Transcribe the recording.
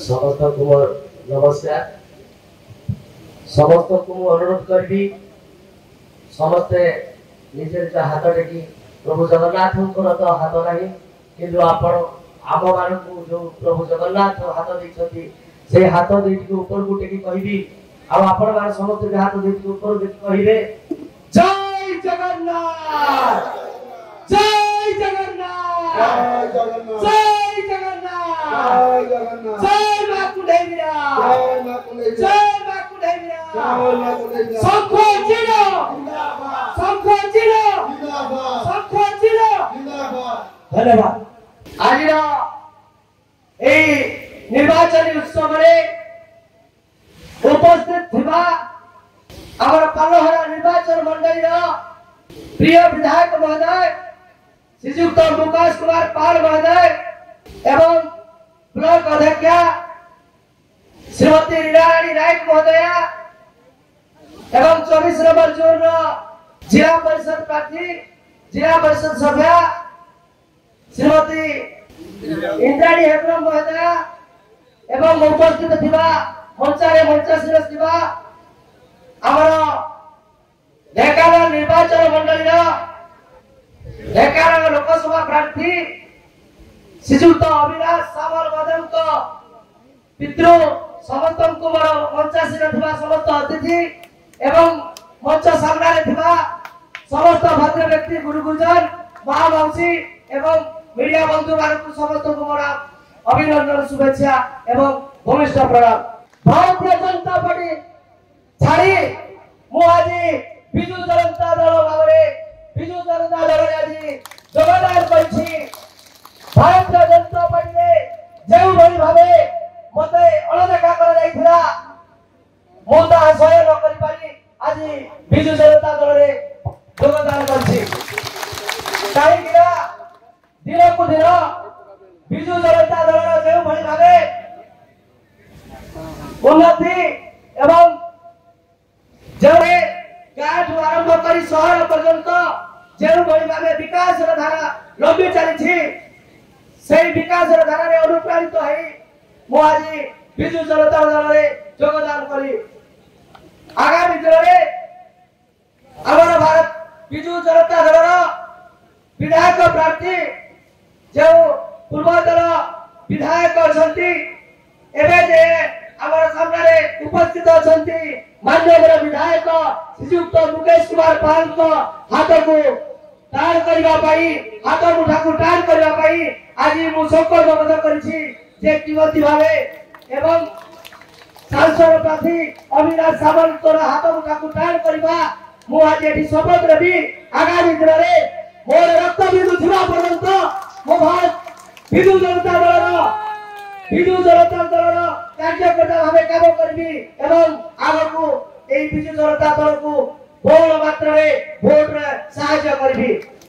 समस्त को मोर नमस्कार। समस्त को अनुरोध करी समस्ते निज निज हाथ टेकी प्रभु जगन्नाथ तो हाथ नहीं कि आपण आम मान जो प्रभु जगन्नाथ हाथ देखते से हाथ दुईटी ऊपर को टेकी कहबी आपण मान समस्त हाथ दुईटी ऊपर कहे जय जगन्नाथ जय जगन्नाथ जय जगन्नाथ जय मां कुंडेबिरा जय मां कुंडेबिरा शंख चिरो शंख चिरो शंख चिरो धन्यवाद। आज निर्वाचन उत्सव उपस्थित थिबा आमर पालहरा निर्वाचन मंडली प्रिय विधायक महोदय श्रीयुक्त मुकेश कुमार पाल महोदय एवं ब्लॉक अध्यक्षा श्रीमती रीनाराणी नायक महोदया एवं 24 नंबर जोन जिला परिषद प्रार्थी जिला परिषद सभ्य श्रीमती इंद्राणी हेम्ब्रम महोदया एवं उपस्थित थिबा मंचारे मंचासीन थिबा आमर ढेंकानाल निर्वाचन मंडली ढेंकानाल लोकसभा प्रार्थी श्रीयुक्त अविनाश सामल महोदय पितृ समस्त मोर मंचासीन थिबा समस्त अतिथि एवं मंच सामने थिबा समस्त भद्र व्यक्ति गुरु गुरुजन महामंशी एवं मीडिया बंधु मानक समस्त को मोर अभिनंदन शुभेच्छा एवं भूमिष्ठ प्रणाम। भारतीय जनता पार्टी छाड़ी मु आज विजु जनता दल भाव विजु जनता दल आज योगदान करछि। भारतीय जनता पार्टी जो भली भाव मत अणदेखा कर सहयोग न कर पारी आज विजु जनता दल योगदान करछि। कहीं दिन को दिन विजु जनता दल जो भली भाव उन्नति एवं जो गाँव आरंभ कर सहर पर्यंत जो भली भाव विकास धारा लंबी चली से विकास धारा अनुप्राणित हो आज विजु जनता दल योगदान करी आगामी दिन में आम भारत विजु जनता दल विधायक प्रार्थी जो पूर्वतन विधायक आमर सामने उपस्थित अच्छा माननीय विधायक श्रीयुक्त मुकेश कुमार पाल हाथ को टाण करने हाथ मुठा को टाण करने आज मु संकल्प करती भाव एवं सांसद प्रार्थी अविनाश सामल हाथ मुठा को टाण करवा मु आज ये शपथ रही आगामी दिन में मोर रक्त बिंदु थिबा पर्यंत मो भारत विजु जनता दल कार्यकर्ता भाव काम करी एवं आग को विजु जनता दल को बहुल मात्रा भोट साहाय्य करी।